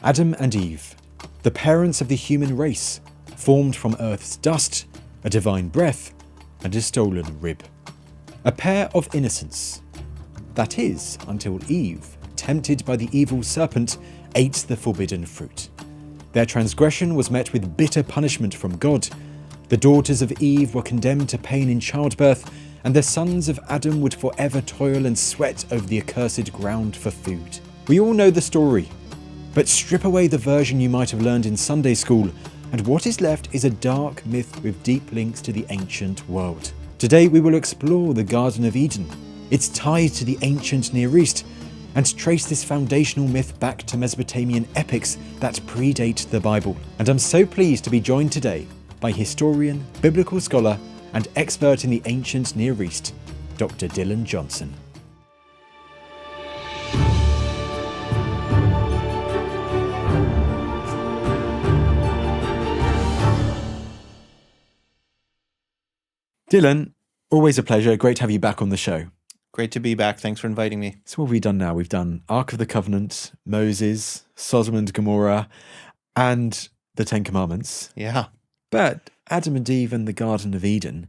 Adam and Eve, the parents of the human race, formed from Earth's dust, a divine breath, and a stolen rib. A pair of innocents. That is, until Eve, tempted by the evil serpent, ate the forbidden fruit. Their transgression was met with bitter punishment from God. The daughters of Eve were condemned to pain in childbirth, and the sons of Adam would forever toil and sweat over the accursed ground for food. We all know the story, but strip away the version you might have learned in Sunday school, and what is left is a dark myth with deep links to the ancient world. Today we will explore the Garden of Eden, its ties to the ancient Near East, and trace this foundational myth back to Mesopotamian epics that predate the Bible. And I'm so pleased to be joined today by historian, biblical scholar, and expert in the ancient Near East, Dr. Dylan Johnson. Dylan, always a pleasure. Great to have you back on the show. Great to be back. Thanks for inviting me. So what have we done now? We've done Ark of the Covenant, Moses, Sodom and Gomorrah, and the Ten Commandments. Yeah. But Adam and Eve and the Garden of Eden,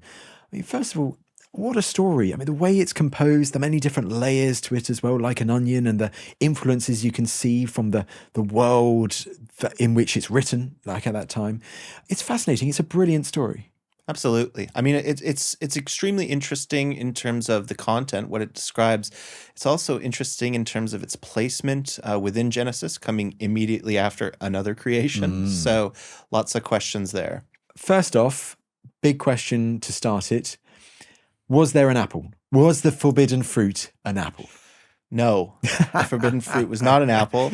I mean, first of all, what a story. I mean, the way it's composed, the many different layers to it as well, like an onion, and the influences you can see from the world in which it's written, like at that time. It's fascinating. It's a brilliant story. Absolutely. I mean, it's extremely interesting in terms of the content, what it describes. It's also interesting in terms of its placement within Genesis, coming immediately after another creation. So lots of questions there. First off, big question to start it. Was there an apple? Was the forbidden fruit an apple? No, the forbidden fruit was not an apple.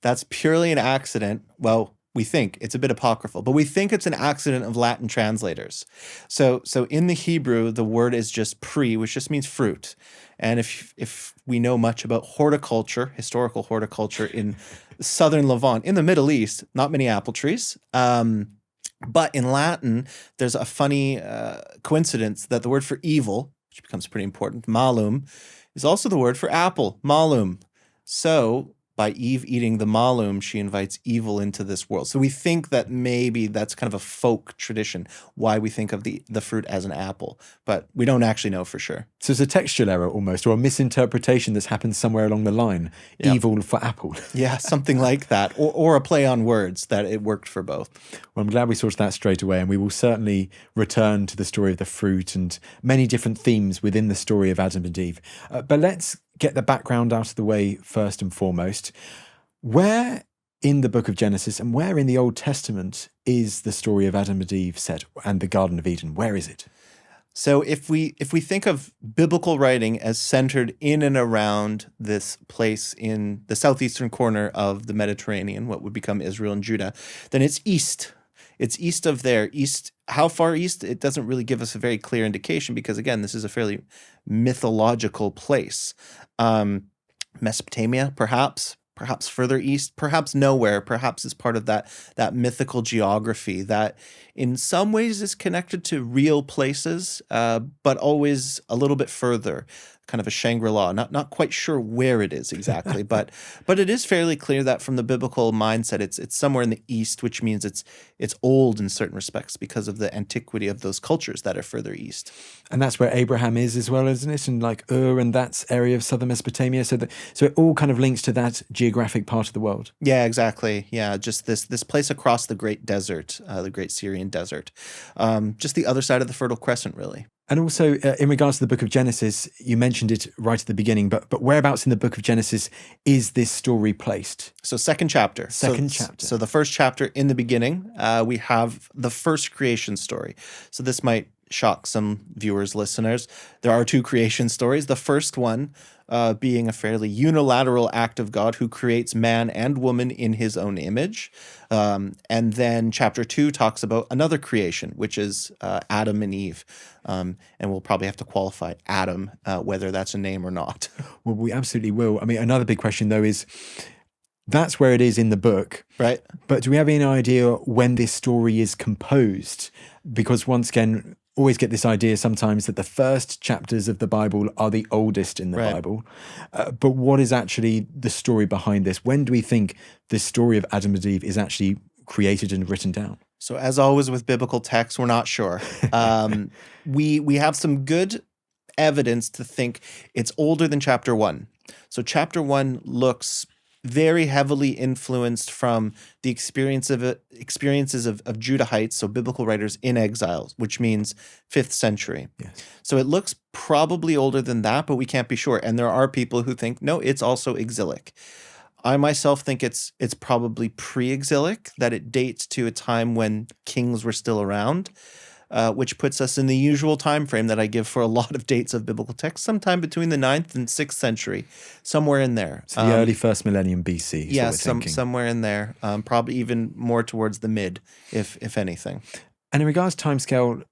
That's purely an accident. Well, we think it's a bit apocryphal, but we think it's an accident of Latin translators. So in the Hebrew, the word is just pri, which just means fruit. And if we know much about horticulture, historical horticulture in southern Levant, in the Middle East, not many apple trees. But in Latin, there's a funny coincidence that the word for evil, which becomes pretty important, malum, is also the word for apple, malum. So by Eve eating the malum, she invites evil into this world. So we think that maybe that's kind of a folk tradition, why we think of the fruit as an apple, but we don't actually know for sure. So it's a textual error almost, or a misinterpretation that's happened somewhere along the line. Yep. Evil for apple. Yeah, something like that, or a play on words that it worked for both. Well, I'm glad we sorted that straight away, and we will certainly return to the story of the fruit and many different themes within the story of Adam and Eve. But let's get the background out of the way first and foremost. Where in the book of Genesis and where in the Old Testament is the story of Adam and Eve set, and the Garden of Eden? Where is it? So if we think of biblical writing as centered in and around this place in the southeastern corner of the Mediterranean, what would become Israel and Judah, then it's east. It's east of there. East, how far east? It doesn't really give us a very clear indication because, again, this is a fairly mythological place. Mesopotamia, perhaps further east, perhaps nowhere, perhaps is part of that mythical geography that in some ways is connected to real places, but always a little bit further, kind of a Shangri-La. Not quite sure where it is exactly, but it is fairly clear that from the biblical mindset, it's somewhere in the east, which means it's old in certain respects because of the antiquity of those cultures that are further east. And that's where Abraham is as well, isn't it? And like Ur, and that's area of southern Mesopotamia. So it all kind of links to that geographic part of the world. Yeah, exactly. Yeah, just this place across the Great Desert, the Great Syrian Desert, just the other side of the Fertile Crescent, really. And also, in regards to the book of Genesis, you mentioned it right at the beginning, but whereabouts in the book of Genesis is this story placed? So second chapter. So the first chapter, in the beginning, we have the first creation story. So this might shock some viewers, listeners. There are two creation stories. The first one being a fairly unilateral act of God who creates man and woman in his own image. And then chapter 2 talks about another creation, which is Adam and Eve. And we'll probably have to qualify Adam, whether that's a name or not. Well, we absolutely will. I mean, another big question, though, is that's where it is in the book. Right. But do we have any idea when this story is composed? Because once again, always get this idea sometimes that the first chapters of the Bible are the oldest in the Right. Bible. But what is actually the story behind this? When do we think this story of Adam and Eve is actually created and written down? So as always with biblical texts, we're not sure. We have some good evidence to think it's older than chapter 1. So chapter 1 looks very heavily influenced from the experiences of Judahites, so biblical writers in exile, which means 5th century. Yes. So it looks probably older than that, but we can't be sure. And there are people who think, no, it's also exilic. I myself think it's probably pre-exilic, that it dates to a time when kings were still around, which puts us in the usual time frame that I give for a lot of dates of biblical texts, sometime between the 9th and 6th century, somewhere in there. So the early first millennium BC is Yeah, what we're thinking. somewhere in there, probably even more towards the mid, if anything. And in regards to timescale,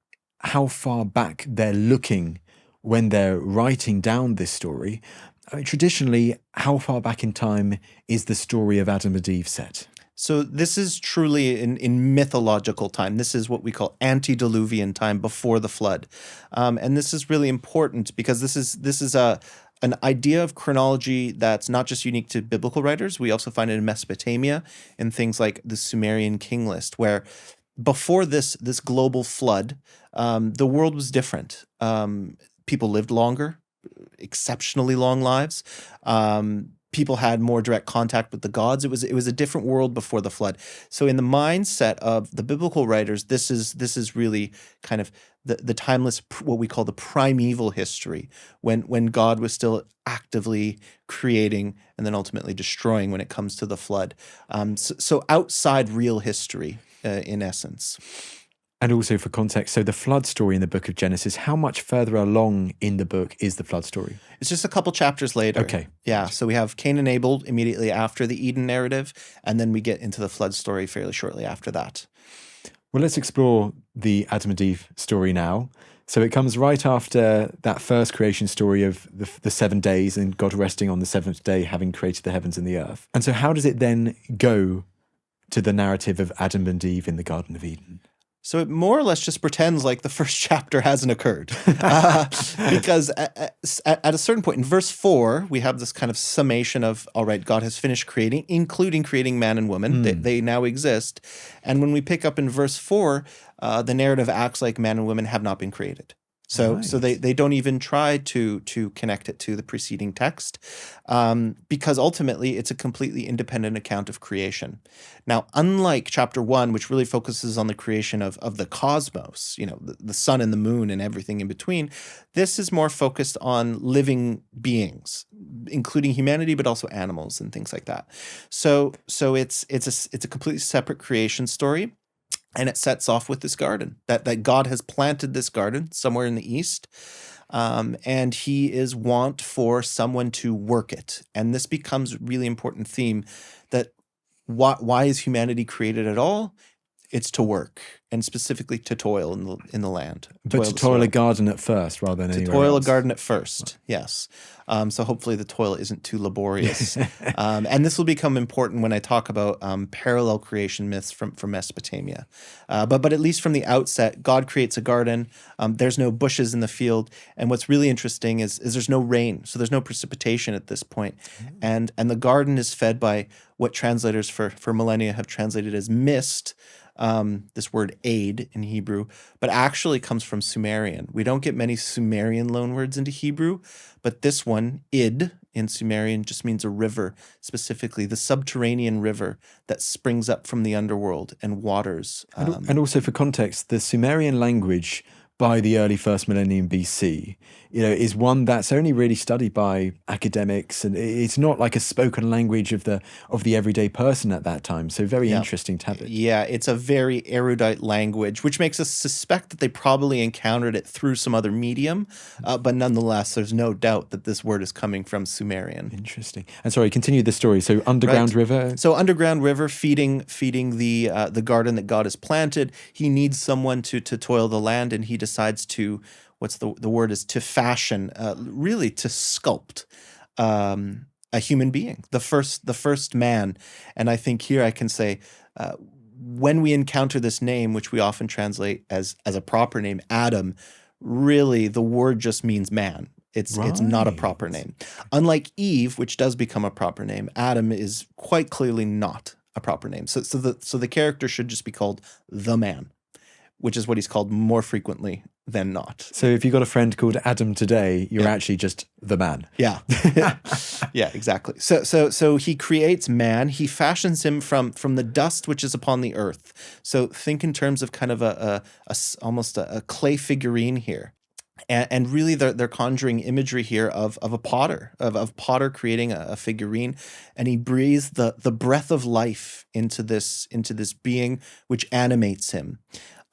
how far back they're looking when they're writing down this story, I mean, traditionally, how far back in time is the story of Adam and Eve set? So this is truly in mythological time. This is what we call antediluvian time, before the flood, and this is really important because this is an idea of chronology that's not just unique to biblical writers. We also find it in Mesopotamia in things like the Sumerian king list, where before this global flood, the world was different. People lived longer, exceptionally long lives. People had more direct contact with the gods. It was a different world before the flood. So in the mindset of the biblical writers, this is really kind of the timeless, what we call the primeval history, when God was still actively creating and then ultimately destroying when it comes to the flood. So outside real history, in essence. And also for context, so the flood story in the book of Genesis, how much further along in the book is the flood story? It's just a couple chapters later. Okay. Yeah. So we have Cain and Abel immediately after the Eden narrative, and then we get into the flood story fairly shortly after that. Well, let's explore the Adam and Eve story now. So it comes right after that first creation story of the 7 days and God resting on the 7th day, having created the heavens and the earth. And so how does it then go to the narrative of Adam and Eve in the Garden of Eden? So it more or less just pretends like the first chapter hasn't occurred. Because at a certain point in verse 4, we have this kind of summation of, all right, God has finished creating, including creating man and woman. They now exist. And when we pick up in verse 4, the narrative acts like man and women have not been created. So Nice. they don't even try to connect it to the preceding text, because ultimately it's a completely independent account of creation. Now, unlike chapter 1, which really focuses on the creation of the cosmos, the sun and the moon and everything in between, this is more focused on living beings, including humanity, but also animals and things like that. So it's a completely separate creation story. And it sets off with this garden, that God has planted this garden somewhere in the east, and he is want for someone to work it. And this becomes a really important theme, that why is humanity created at all? It's to work, and specifically to toil in the land. But to the toil soil. a garden at first rather than To anywhere toil else. a garden at first, yes. So hopefully the toil isn't too laborious. And this will become important when I talk about parallel creation myths from Mesopotamia. But at least from the outset, God creates a garden. There's no bushes in the field. And what's really interesting is there's no rain. So there's no precipitation at this point. And the garden is fed by what translators for millennia have translated as mist. This word aid in Hebrew, but actually comes from Sumerian. We don't get many Sumerian loanwords into Hebrew, but this one, id, in Sumerian just means a river, specifically the subterranean river that springs up from the underworld and waters. And also for context, the Sumerian language by the early first millennium BC, is one that's only really studied by academics, and it's not like a spoken language of the everyday person at that time. So very interesting to have it. Yeah, it's a very erudite language, which makes us suspect that they probably encountered it through some other medium. But nonetheless, there's no doubt that this word is coming from Sumerian. Interesting. And sorry, continue the story. So underground river. So underground river feeding the garden that God has planted. He needs someone to toil the land, and he decides to, what's the word is, to fashion, really to sculpt a human being, the first man. And I think here I can say when we encounter this name, which we often translate as a proper name, Adam, really the word just means man. It's not a proper Right. name. Unlike Eve, which does become a proper name, Adam is quite clearly not a proper name. So the character should just be called the man, which is what he's called more frequently than not. So if you got a friend called Adam today, you're actually just the man. Yeah. Yeah, exactly. So he creates man. He fashions him from the dust which is upon the earth. So think in terms of kind of almost a clay figurine here. And really, they're conjuring imagery here of a potter, of potter creating a figurine, and he breathes the breath of life into this being, which animates him.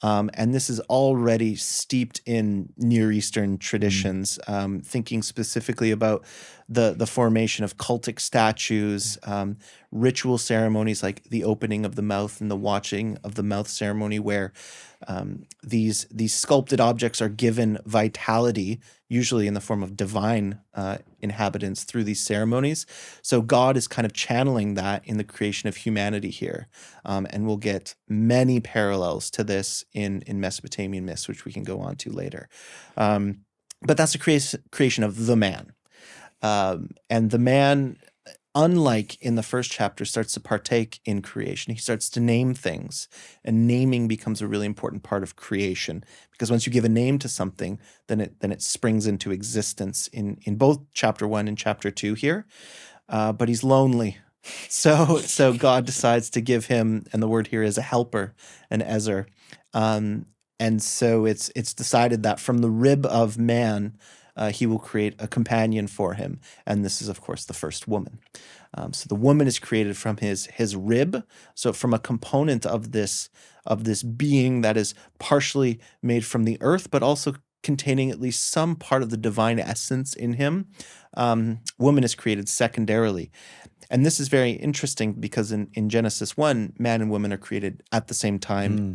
And this is already steeped in Near Eastern traditions, thinking specifically about the formation of cultic statues, ritual ceremonies like the opening of the mouth and the watching of the mouth ceremony, where these sculpted objects are given vitality, usually in the form of divine inhabitants through these ceremonies. So God is kind of channeling that in the creation of humanity here. And we'll get many parallels to this in Mesopotamian myths, which we can go on to later. But that's the creation of the man. And the man, unlike in the first chapter, starts to partake in creation. He starts to name things, and naming becomes a really important part of creation, because once you give a name to something, then it springs into existence in both chapter 1 and chapter 2 here. But he's lonely. So God decides to give him, and the word here is a helper, an ezer. And so it's decided that from the rib of man, he will create a companion for him. And this is, of course, the first woman. So the woman is created from his rib. So from a component of this being that is partially made from the earth, but also containing at least some part of the divine essence in him. Woman is created secondarily. And this is very interesting because in Genesis 1, man and woman are created at the same time,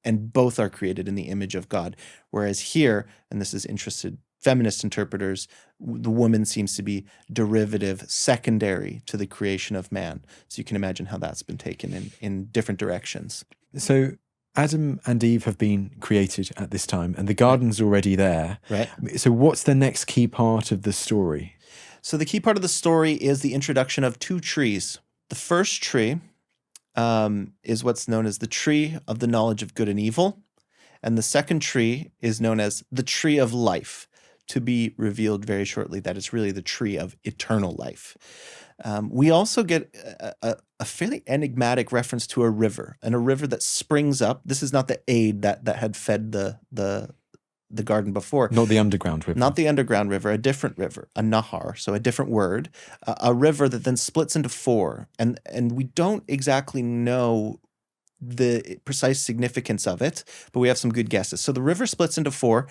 and both are created in the image of God. Whereas here, and this is interested feminist interpreters, the woman seems to be derivative, secondary to the creation of man. So you can imagine how that's been taken in different directions. So Adam and Eve have been created at this time, and the garden's already there. Right. So what's the next key part of the story? So the key part of the story is the introduction of 2 trees. The first tree is what's known as the tree of the knowledge of good and evil. And the second tree is known as the tree of life, to be revealed very shortly. That is really the tree of eternal life. We also get a fairly enigmatic reference to a river, and a river that springs up. This is not the aid that had fed the garden before. Not the underground river. Not the underground river, a different river, a nahar, so a different word, a river that then splits into 4. And we don't exactly know the precise significance of it, but we have some good guesses. So the river splits into 4,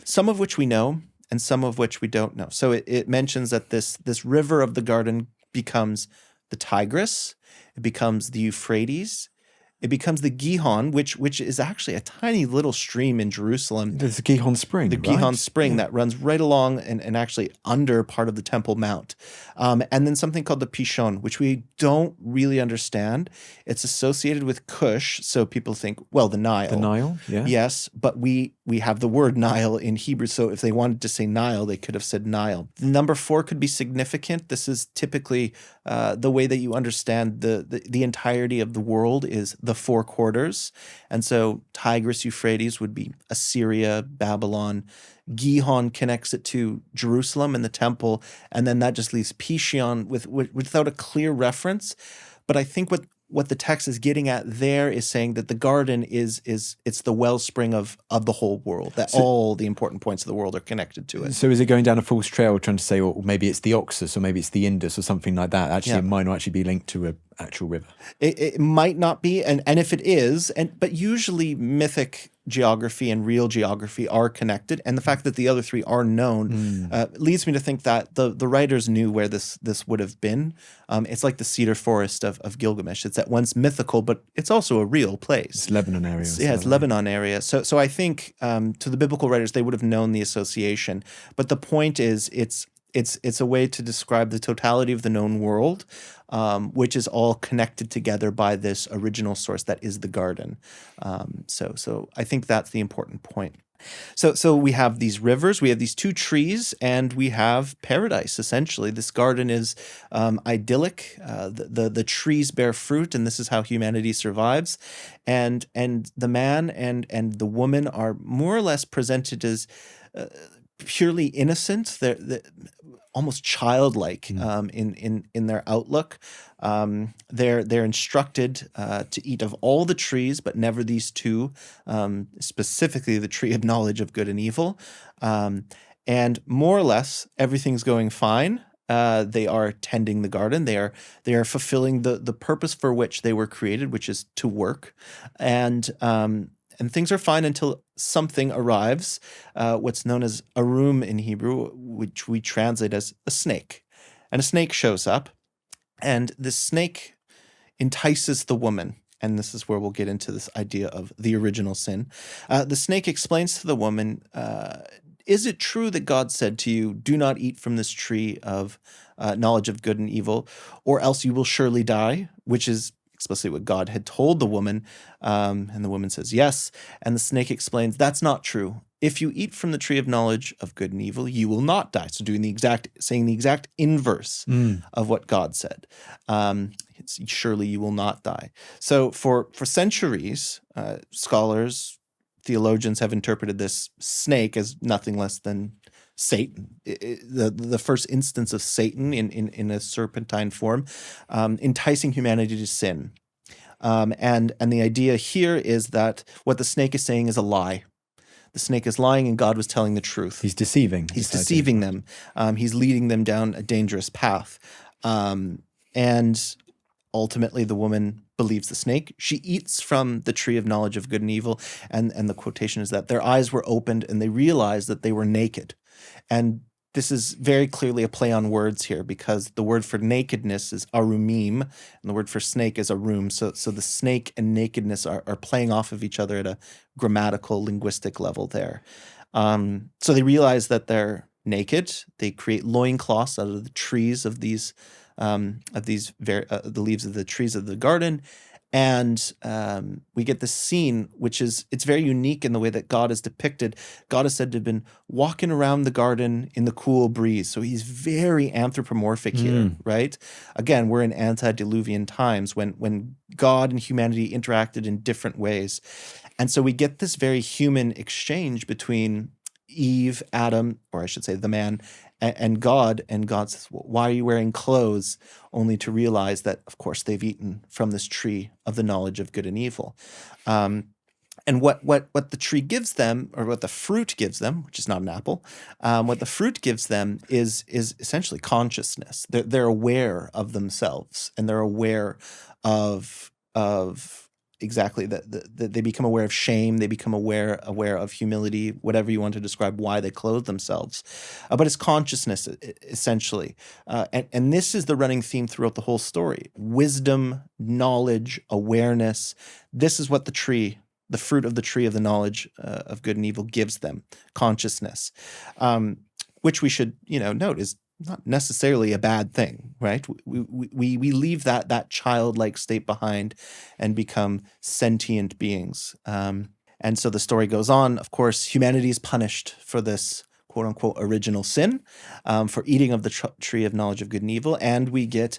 some of which we know and some of which we don't know. So it mentions that this river of the garden becomes the Tigris, it becomes the Euphrates, it becomes the Gihon, which is actually a tiny little stream in Jerusalem. There's the Gihon Spring, The Gihon Spring that runs right along and actually under part of the Temple Mount. And then something called the Pishon, which we don't really understand. It's associated with Cush, so people think, well, the Nile. The Nile, yeah. Yes, but we have the word Nile in Hebrew, so if they wanted to say Nile, they could have said Nile. The number 4 could be significant. This is typically the way that you understand the entirety of the world is the 4 quarters. And so Tigris, Euphrates would be Assyria, Babylon. Gihon connects it to Jerusalem and the temple, and then that just leaves Pishon without a clear reference. But I think what the text is getting at there is saying that the garden it's the wellspring of the whole world, that all the important points of the world are connected to it. So is it going down a false trail trying to say, well, maybe it's the Oxus or maybe it's the Indus or something like that? Actually, it might not actually be linked to an actual river. It might not be, and if it is, but usually mythic geography and real geography are connected, and the fact that the other 3 are known leads me to think that the writers knew where this would have been. It's like the cedar forest of Gilgamesh. It's at once mythical, but it's also a real place. It's Lebanon area. It's Lebanon area. So I think to the biblical writers, they would have known the association. But the point is, It's a way to describe the totality of the known world, which is all connected together by this original source that is the garden. So I think that's the important point. So we have these rivers, we have these two trees, and we have paradise. Essentially, this garden is idyllic. The trees bear fruit, and this is how humanity survives. And the man and the woman are more or less presented as purely innocent. They're almost childlike in their outlook. They're instructed to eat of all the trees, but never these two, specifically the tree of knowledge of good and evil. And more or less, everything's going fine. They are tending the garden. They are fulfilling the purpose for which they were created, which is to work. And things are fine until something arrives, what's known as arum in Hebrew, which we translate as a snake. And a snake shows up, and this snake entices the woman. And this is where we'll get into this idea of the original sin. The snake explains to the woman, is it true that God said to you, do not eat from this tree of knowledge of good and evil, or else you will surely die, which is explicitly what God had told the woman. And the woman says yes. And the snake explains, that's not true. If you eat from the tree of knowledge of good and evil, you will not die. So saying the exact inverse of what God said. Surely you will not die. So for centuries, scholars, theologians have interpreted this snake as nothing less than Satan, the first instance of Satan in a serpentine form, enticing humanity to sin. And the idea here is that what the snake is saying is a lie. The snake is lying, and God was telling the truth. He's deceiving. He's deceiving them. He's leading them down a dangerous path. And ultimately, the woman believes the snake. She eats from the tree of knowledge of good and evil. And the quotation is that their eyes were opened and they realized that they were naked. And this is very clearly a play on words here, because the word for nakedness is arumim, and the word for snake is arum. So the snake and nakedness are playing off of each other at a grammatical, linguistic level there. So they realize that they're naked. They create loincloths out of the trees of the leaves of the trees of the garden. And we get this scene, it's very unique in the way that God is depicted. God is said to have been walking around the garden in the cool breeze. So he's very anthropomorphic here, right? Again, we're in antediluvian times when God and humanity interacted in different ways. And so we get this very human exchange between Eve, Adam, or I should say the man, and God. And God says, well, why are you wearing clothes? Only to realize that, of course, they've eaten from this tree of the knowledge of good and evil. And what the tree gives them, or what the fruit gives them, which is not an apple, what the fruit gives them is essentially consciousness. They're aware of themselves, and they're aware of exactly that they become aware of shame. They become aware of humility, whatever you want to describe why they clothe themselves. But it's consciousness, essentially. And this is the running theme throughout the whole story. Wisdom, knowledge, awareness. This is what the fruit of the tree of the knowledge of good and evil gives them, consciousness, which we should note is not necessarily a bad thing, right? We leave that childlike state behind and become sentient beings. And so the story goes on. Of course, humanity is punished for this quote unquote original sin, for eating of the tree of knowledge of good and evil. And we get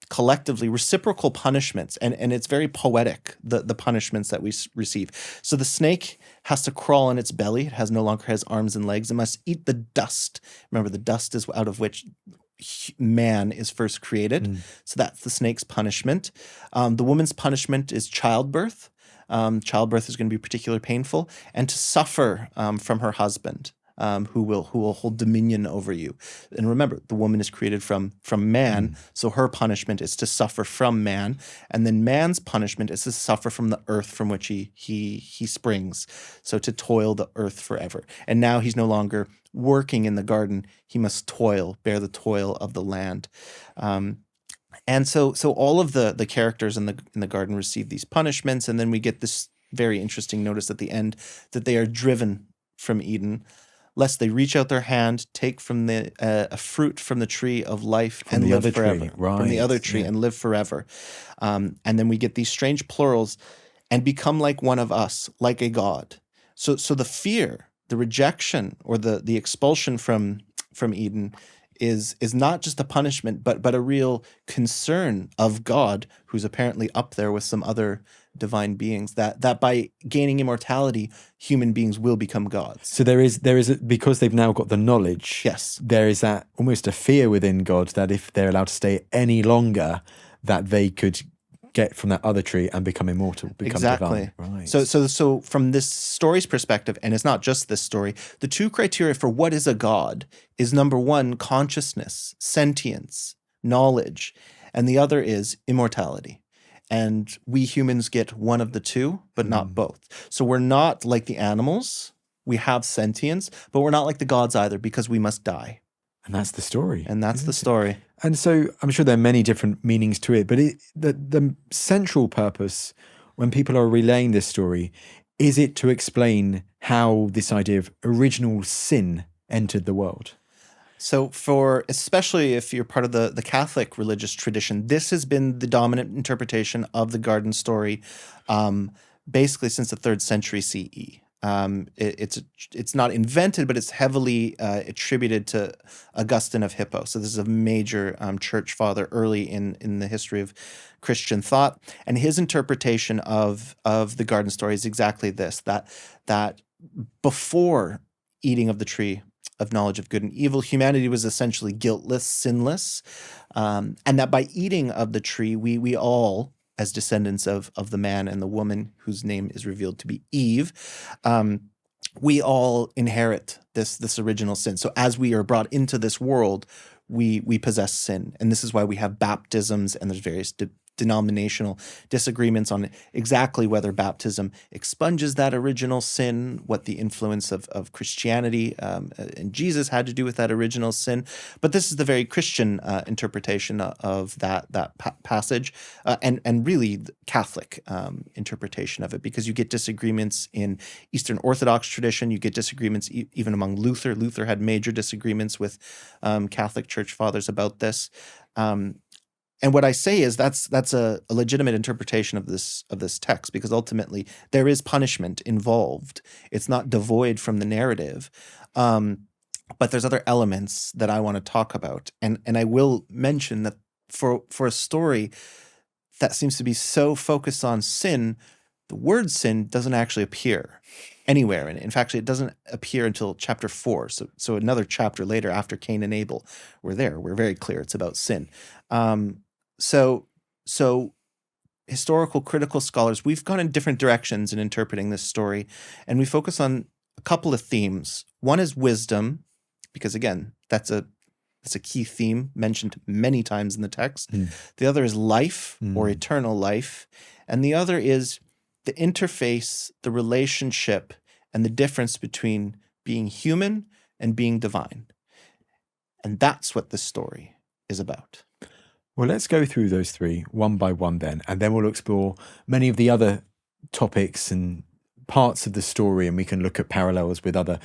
collectively reciprocal punishments. And it's very poetic, the punishments that we receive. So the snake has to crawl on its belly. It no longer has arms and legs. It must eat the dust. Remember, the dust is out of which man is first created. So that's the snake's punishment. The woman's punishment is childbirth. Childbirth is going to be particularly painful, and to suffer from her husband, who will hold dominion over you. And remember, the woman is created from man, so her punishment is to suffer from man, and then man's punishment is to suffer from the earth from which he springs, so to toil the earth forever. And now he's no longer working in the garden; he must bear the toil of the land. And so all of the characters in the garden receive these punishments, and then we get this very interesting notice at the end that they are driven from Eden lest they reach out their hand, take from the a fruit from the tree of life From and the live other forever. tree, right? From the other tree Yeah. and live forever. And then we get these strange plurals, and become like one of us, like a god. So the fear, the rejection, or the expulsion from Eden is not just a punishment, but a real concern of God, who's apparently up there with some other divine beings, that by gaining immortality, human beings will become gods. So there is because they've now got the knowledge. Yes. There is that almost a fear within God that if they're allowed to stay any longer, that they could get from that other tree and become immortal, become Exactly. divine. Right. So from this story's perspective, and it's not just this story, the two criteria for what is a god is, number one, consciousness, sentience, knowledge, and the other is immortality. And we humans get one of the two, but not both. So we're not like the animals. We have sentience, but we're not like the gods either, because we must die. And that's the story. And that's the isn't it? story. And so I'm sure there are many different meanings to it, but the central purpose when people are relaying this story, is it to explain how this idea of original sin entered the world? So especially if you're part of the Catholic religious tradition, this has been the dominant interpretation of the garden story, basically since the 3rd century CE. It's not invented, but it's heavily attributed to Augustine of Hippo. So this is a major church father early in the history of Christian thought, and his interpretation of the garden story is exactly this: that before eating of the tree of knowledge of good and evil, humanity was essentially guiltless, sinless, and that by eating of the tree, we all, as descendants of the man and the woman whose name is revealed to be Eve, we all inherit this original sin. So as we are brought into this world, we possess sin, and this is why we have baptisms, and there's various denominational disagreements on exactly whether baptism expunges that original sin, what the influence of Christianity and Jesus had to do with that original sin. But this is the very Christian interpretation of that passage, and really Catholic interpretation of it, because you get disagreements in Eastern Orthodox tradition. You get disagreements even among Luther. Luther had major disagreements with Catholic church fathers about this. And what I say is that's a legitimate interpretation of this text, because ultimately there is punishment involved. It's not devoid from the narrative, but there's other elements that I want to talk about, and I will mention that for a story that seems to be so focused on sin, the word sin doesn't actually appear anywhere. And in fact, it doesn't appear until chapter 4. So another chapter later, after Cain and Abel, we're very clear it's about sin. So historical critical scholars, we've gone in different directions in interpreting this story, and we focus on a couple of themes. One is wisdom, because again, that's a key theme mentioned many times in the text. The other is life, or eternal life, and the other is the interface, the relationship, and the difference between being human and being divine. And that's what this story is about. Well, let's go through those three one by one then, and then we'll explore many of the other topics and parts of the story, and we can look at parallels with other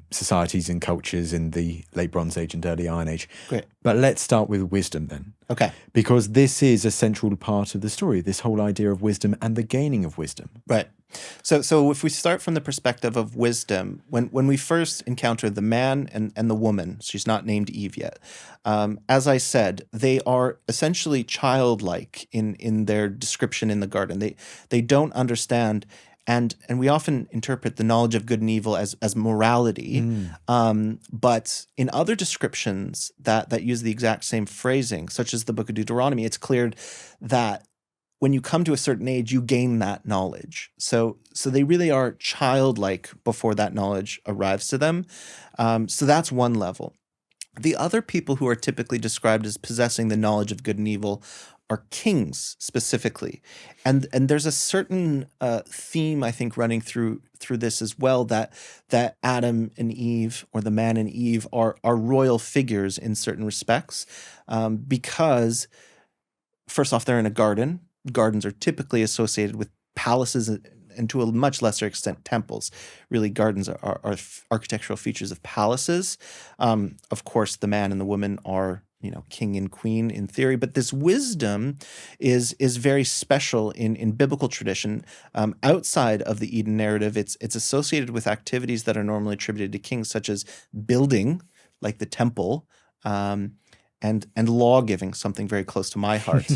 societies and cultures in the late Bronze Age and early Iron Age. Great. But let's start with wisdom then. Okay. Because this is a central part of the story, this whole idea of wisdom and the gaining of wisdom. Right. So if we start from the perspective of wisdom, when we first encounter the man and the woman, she's not named Eve yet, as I said, they are essentially childlike in their description in the garden. They don't understand, and we often interpret the knowledge of good and evil as morality, but in other descriptions that use the exact same phrasing, such as the book of Deuteronomy, it's clear that when you come to a certain age, you gain that knowledge. So they really are childlike before that knowledge arrives to them. So that's one level. The other people who are typically described as possessing the knowledge of good and evil are kings specifically. And there's a certain theme, I think, running through this as well, that Adam and Eve, or the man and Eve, are royal figures in certain respects, because first off, they're in a garden. Gardens are typically associated with palaces and to a much lesser extent, temples. Really, gardens are architectural features of palaces. Of course, the man and the woman are, king and queen in theory, but this wisdom is very special in biblical tradition. Outside of the Eden narrative, it's associated with activities that are normally attributed to kings, such as building, like the temple, and law giving, something very close to my heart.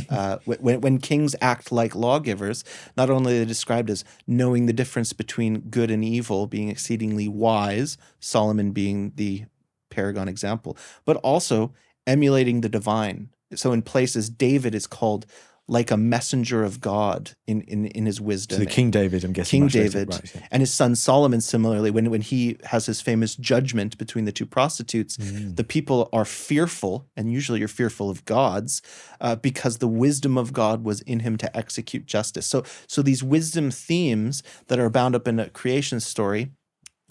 When kings act like lawgivers, not only are they described as knowing the difference between good and evil, being exceedingly wise, Solomon being the paragon example, but also emulating the divine. So in places, David is called like a messenger of God in his wisdom. So King David, I'm guessing. King David, right, yeah. And his son Solomon, similarly, when he has his famous judgment between the two prostitutes, the people are fearful, and usually you're fearful of gods, because the wisdom of God was in him to execute justice. So these wisdom themes that are bound up in a creation story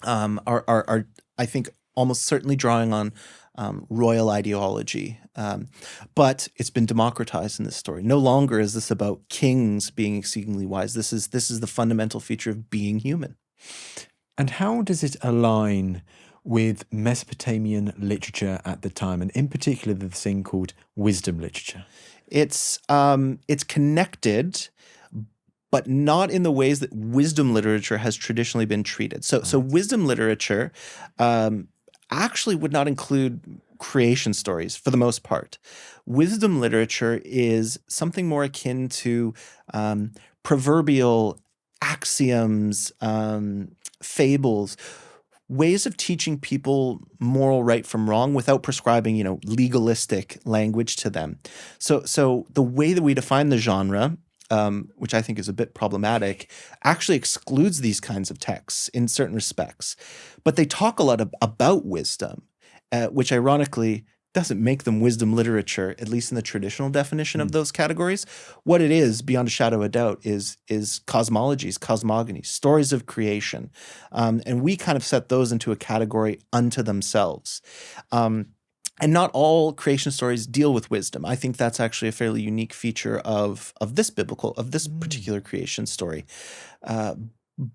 are I think, almost certainly drawing on royal ideology. But it's been democratized in this story. No longer is this about kings being exceedingly wise. This is the fundamental feature of being human. And how does it align with Mesopotamian literature at the time, and in particular the thing called wisdom literature? It's connected, but not in the ways that wisdom literature has traditionally been treated. So wisdom literature actually would not include creation stories for the most part. Wisdom literature is something more akin to proverbial axioms, fables, ways of teaching people moral right from wrong without prescribing, legalistic language to them. So the way that we define the genre, which I think is a bit problematic, actually excludes these kinds of texts in certain respects. But they talk a lot about wisdom, which ironically doesn't make them wisdom literature, at least in the traditional definition of those categories. What it is, beyond a shadow of a doubt, is cosmologies, cosmogonies, stories of creation. And we kind of set those into a category unto themselves. And not all creation stories deal with wisdom. I think that's actually a fairly unique feature of this particular creation story.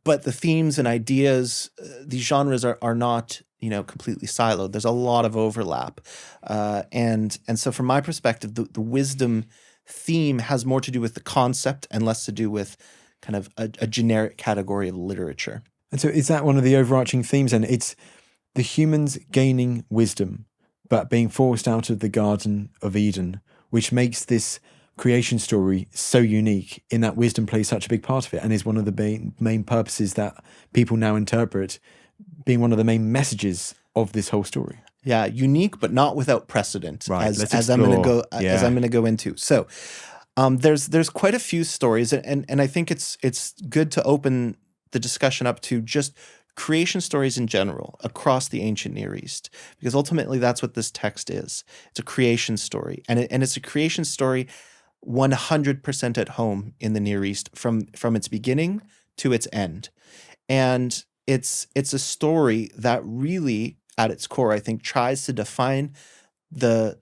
But the themes and ideas, these genres are not, completely siloed. There's a lot of overlap. And so from my perspective, the wisdom theme has more to do with the concept and less to do with kind of a generic category of literature. And so is that one of the overarching themes? And it's the humans gaining wisdom, but being forced out of the Garden of Eden, which makes this creation story so unique in that wisdom plays such a big part of it and is one of the main purposes that people now interpret being one of the main messages of this whole story. Yeah, unique, but not without precedent, right, as I'm going to go into. So there's quite a few stories, and I think it's good to open the discussion up to just creation stories in general across the ancient Near East, because ultimately that's what this text is. It's a creation story, and it's a creation story 100% at home in the Near East from its beginning to its end. And it's a story that really, at its core, I think, tries to define the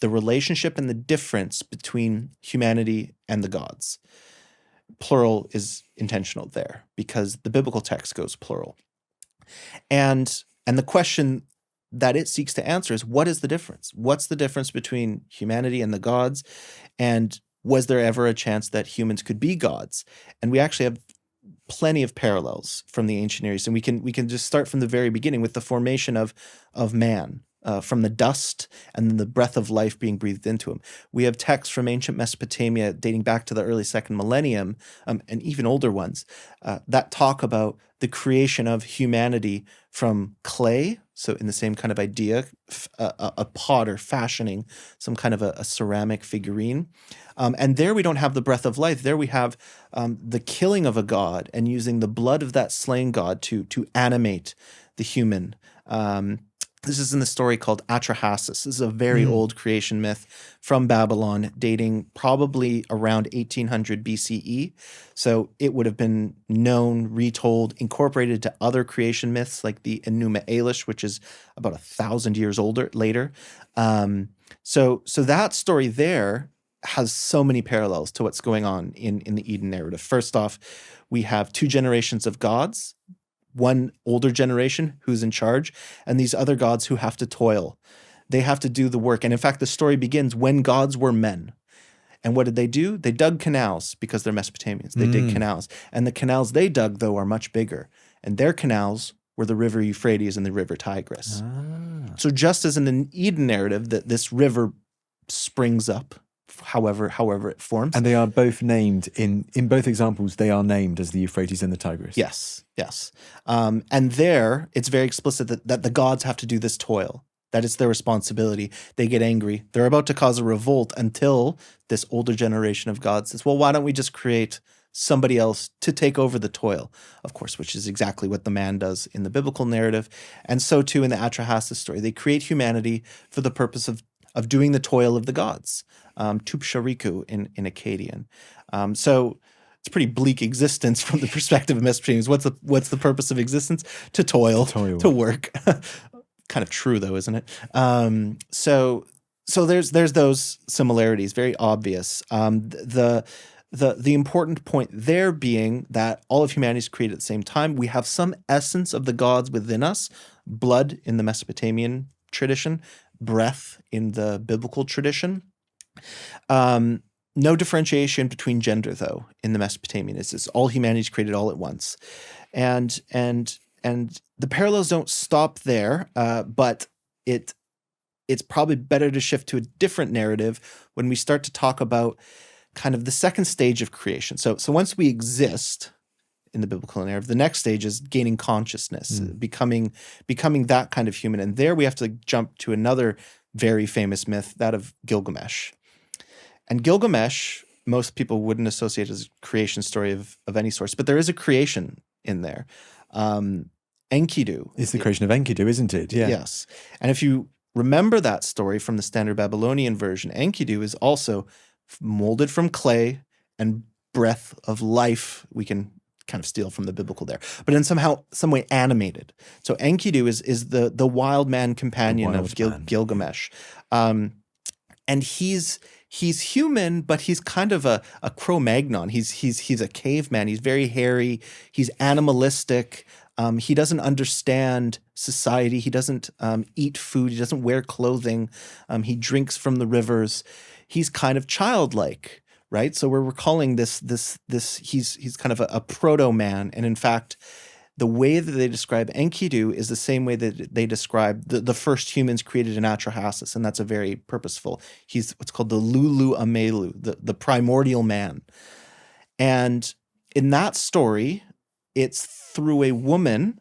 relationship and the difference between humanity and the gods. Plural is intentional there because the biblical text goes plural. And the question that it seeks to answer is, what is the difference? What's the difference between humanity and the gods? And was there ever a chance that humans could be gods? And we actually have plenty of parallels from the ancient Near East. And we can just start from the very beginning with the formation of man. From the dust and the breath of life being breathed into him. We have texts from ancient Mesopotamia dating back to the early second millennium, and even older ones, that talk about the creation of humanity from clay. So in the same kind of idea, a potter fashioning some kind of a ceramic figurine. And there we don't have the breath of life. There we have the killing of a god and using the blood of that slain god to animate the human. This is in the story called Atrahasis. This is a very old creation myth from Babylon, dating probably around 1800 BCE. So it would have been known, retold, incorporated to other creation myths like the Enuma Elish, which is about 1,000 years later. So that story there has so many parallels to what's going on in the Eden narrative. First off, we have 2 generations of gods, one older generation who's in charge, and these other gods who have to toil. They have to do the work. And in fact, the story begins when gods were men. And what did they do? They dug canals because they're Mesopotamians. They dig canals. And the canals they dug, though, are much bigger. And their canals were the river Euphrates and the river Tigris. So just as in the Eden narrative, that this river springs up, however it forms. And they are both named in both examples. They are named as the Euphrates and the Tigris. Yes. And there, it's very explicit that the gods have to do this toil. That it's their responsibility. They get angry. They're about to cause a revolt until this older generation of gods says, well, why don't we just create somebody else to take over the toil? Of course, which is exactly what the man does in the biblical narrative. And so too in the Atrahasis story. They create humanity for the purpose of doing the toil of the gods. Tupshariku in Akkadian. So it's a pretty bleak existence from the perspective of Mesopotamians. What's the purpose of existence? To toil. To work. Kind of true though, isn't it? So there's those similarities, very obvious. The important point there being that all of humanity is created at the same time. We have some essence of the gods within us, blood in the Mesopotamian tradition, breath in the biblical tradition. No differentiation between gender though in the Mesopotamian. It's all humanity is created all at once, and the parallels don't stop there, but it's probably better to shift to a different narrative when we start to talk about kind of the second stage of creation. So once we exist in the biblical narrative, the next stage is gaining consciousness, becoming that kind of human. And there we have to jump to another very famous myth, that of Gilgamesh. And Gilgamesh, most people wouldn't associate as a creation story of any source, but there is a creation in there. Enkidu. It's the creation of Enkidu, isn't it? Yeah. Yes. And if you remember that story from the Standard Babylonian version, Enkidu is also molded from clay and breath of life. We can kind of steal from the biblical there, but in some way animated. So Enkidu is the wild man companion of Gilgamesh. And he's human, but he's kind of a Cro-Magnon. He's a caveman. He's very hairy. He's animalistic. He doesn't understand society. He doesn't eat food. He doesn't wear clothing. He drinks from the rivers. He's kind of childlike, right? So we're calling this he's kind of a proto-man. And in fact, the way that they describe Enkidu is the same way that they describe the first humans created in Atrahasis, and that's a very purposeful. He's what's called the Lulu Amelu, the primordial man. And in that story, it's through a woman,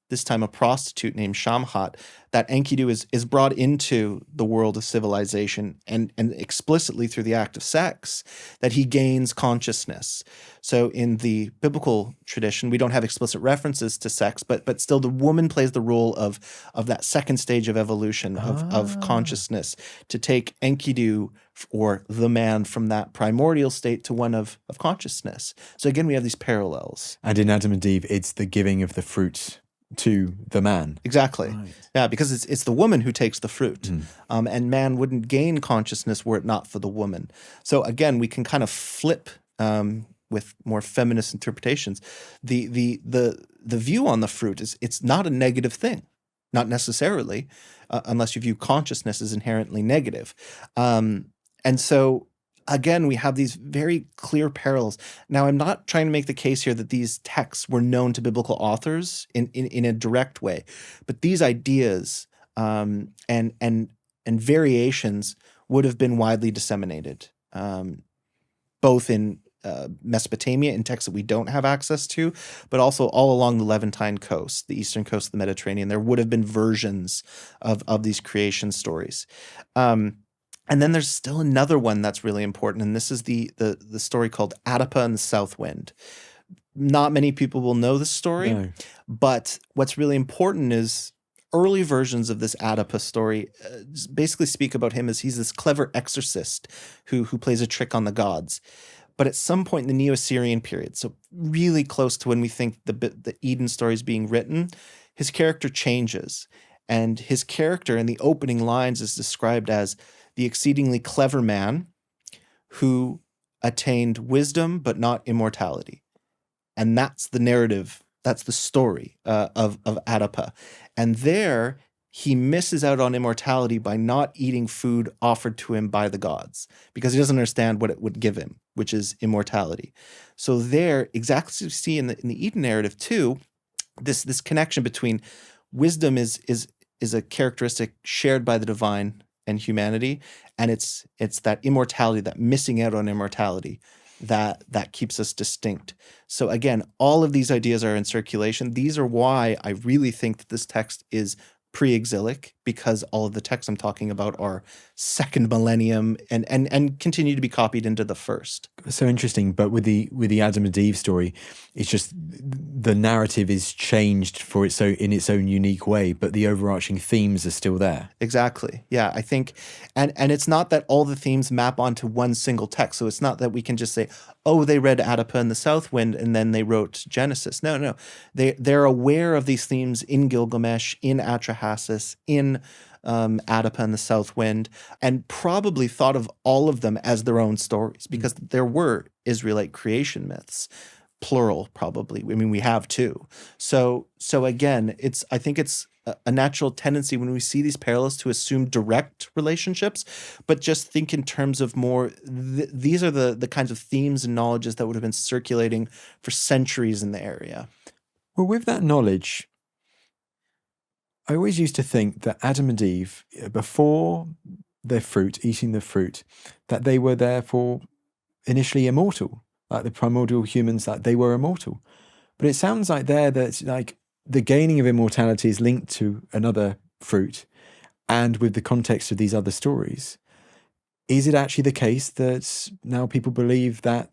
this time a prostitute named Shamhat, that Enkidu is brought into the world of civilization, and explicitly through the act of sex that he gains consciousness. So in the biblical tradition, we don't have explicit references to sex, but still the woman plays the role of that second stage of evolution of consciousness, to take Enkidu, or the man, from that primordial state to one of consciousness. So again, we have these parallels. And in Adam and Eve, it's the giving of the fruit to the man. Exactly. Right. Yeah, because it's the woman who takes the fruit. And man wouldn't gain consciousness were it not for the woman. So again, we can kind of flip with more feminist interpretations. The view on the fruit is it's not a negative thing, not necessarily, unless you view consciousness as inherently negative. And so again, we have these very clear parallels. Now, I'm not trying to make the case here that these texts were known to biblical authors in a direct way, but these ideas and variations would have been widely disseminated, both in Mesopotamia, in texts that we don't have access to, but also all along the Levantine coast, the eastern coast of the Mediterranean. There would have been versions of these creation stories. And then there's still another one that's really important, and this is the story called Adapa and the South Wind. Not many people will know this story, but what's really important is early versions of this Adapa story basically speak about him as he's this clever exorcist who plays a trick on the gods. But at some point in the Neo-Assyrian period, so really close to when we think the Eden story is being written, his character changes. And his character in the opening lines is described as the exceedingly clever man who attained wisdom but not immortality. And that's the narrative, that's the story of Adapa. And there, he misses out on immortality by not eating food offered to him by the gods, because he doesn't understand what it would give him, which is immortality. So there, exactly as you see in the Eden narrative too, this connection between wisdom is a characteristic shared by the divine and humanity, and it's that immortality, that missing out on immortality, that keeps us distinct. So again, all of these ideas are in circulation. These are why I really think that this text is pre-exilic, because all of the texts I'm talking about are second millennium and continue to be copied into the first. So interesting. But with the Adam and Eve story, it's just the narrative is changed for its own, in its own unique way, but the overarching themes are still there. Exactly. Yeah, I think, and it's not that all the themes map onto one single text. So it's not that we can just say, oh, they read Adapa and the South Wind and then they wrote Genesis. No. They're aware of these themes in Gilgamesh, in Atrahasis, in Adapa and the South Wind, and probably thought of all of them as their own stories, because there were Israelite creation myths, plural probably. I mean, we have two. So again, I think it's a natural tendency when we see these parallels to assume direct relationships, but just think in terms of more, these are the kinds of themes and knowledges that would have been circulating for centuries in the area. Well, with that knowledge, I always used to think that Adam and Eve, before eating the fruit, that they were therefore initially immortal, like the primordial humans, that they were immortal. But it sounds like that's like the gaining of immortality is linked to another fruit, and with the context of these other stories, is it actually the case that now people believe that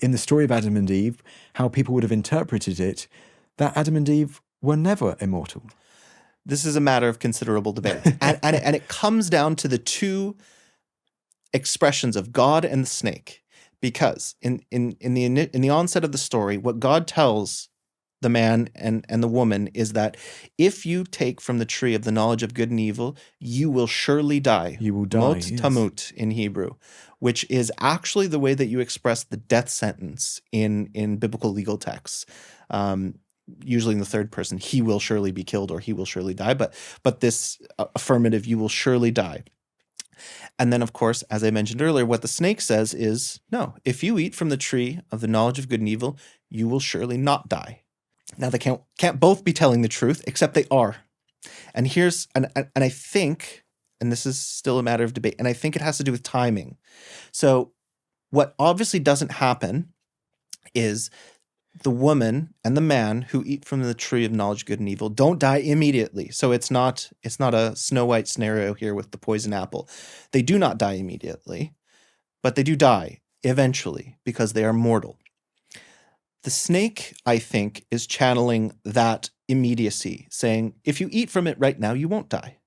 in the story of Adam and Eve, how people would have interpreted it, that Adam and Eve were never immortal? This is a matter of considerable debate. and it comes down to the two expressions of God and the snake. Because in the onset of the story, what God tells the man and the woman is that if you take from the tree of the knowledge of good and evil, you will surely die. You will die. Mot yes. tamut in Hebrew, which is actually the way that you express the death sentence in biblical legal texts. Usually in the third person, he will surely be killed or he will surely die. But this affirmative, you will surely die. And then, of course, as I mentioned earlier, what the snake says is, no, if you eat from the tree of the knowledge of good and evil, you will surely not die. Now, they can't both be telling the truth, except they are. And I think, and this is still a matter of debate, and I think it has to do with timing. So what obviously doesn't happen is the woman and the man who eat from the tree of knowledge, good and evil, don't die immediately. So it's not a Snow White scenario here with the poison apple. They do not die immediately, but they do die eventually because they are mortal. The snake, I think, is channeling that immediacy, saying, if you eat from it right now, you won't die.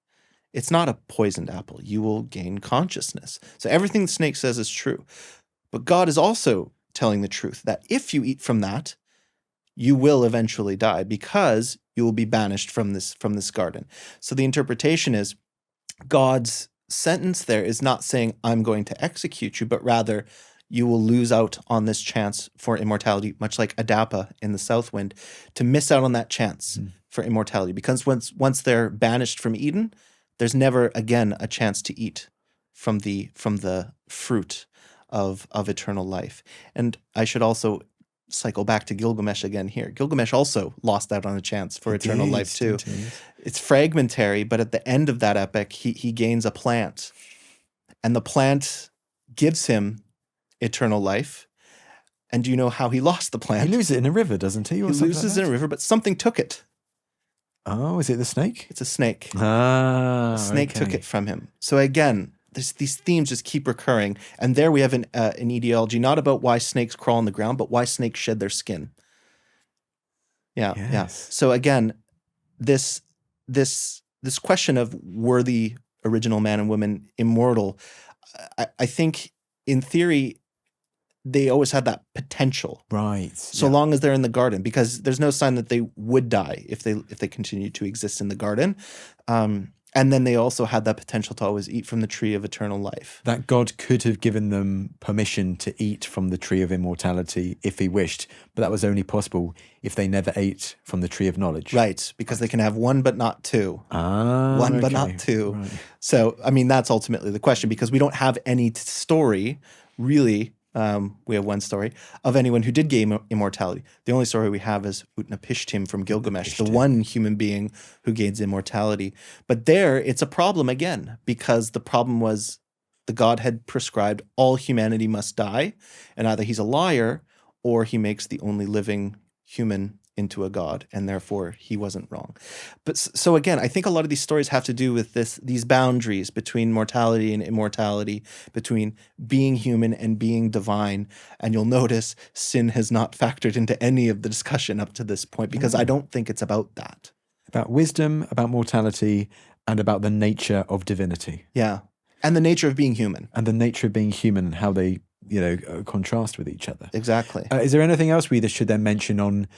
It's not a poisoned apple. You will gain consciousness. So everything the snake says is true. But God is also telling the truth that if you eat from that, you will eventually die because you will be banished from this garden. So the interpretation is God's sentence there is not saying, I'm going to execute you, but rather you will lose out on this chance for immortality, much like Adapa in the South Wind, to miss out on that chance for immortality. Because once they're banished from Eden, there's never again a chance to eat from the fruit of eternal life. And I should also cycle back to Gilgamesh again here. Gilgamesh also lost out on a chance for eternal life too. It's fragmentary, but at the end of that epic, he gains a plant. And the plant gives him eternal life. And do you know how he lost the plant? He loses it in a river, doesn't he? He loses it in a river, but something took it. Oh, is it the snake? It's a snake. The snake took it from him. So again, these themes just keep recurring. And there we have an etiology, not about why snakes crawl on the ground, but why snakes shed their skin. Yeah. So again, this question of were the original man and woman immortal, I think in theory, they always had that potential. Right. So long as they're in the garden, because there's no sign that they would die if they continued to exist in the garden. And then they also had that potential to always eat from the tree of eternal life. That God could have given them permission to eat from the tree of immortality if he wished, but that was only possible if they never ate from the tree of knowledge. Right, because they can have one but not two. One But not two. Right. So, I mean, that's ultimately the question, because we don't have any story, really. We have one story of anyone who did gain immortality. The only story we have is Utnapishtim from Gilgamesh, the one human being who gains immortality. But there, it's a problem again, because the problem was the god had prescribed all humanity must die, and either he's a liar or he makes the only living human into a god, and therefore he wasn't wrong. But so again, I think a lot of these stories have to do with these boundaries between mortality and immortality, between being human and being divine. And you'll notice sin has not factored into any of the discussion up to this point, because I don't think it's about that. About wisdom, about mortality, and about the nature of divinity. Yeah. And the nature of being human. And the nature of being human and how they contrast with each other. Exactly. Is there anything else we should then mention on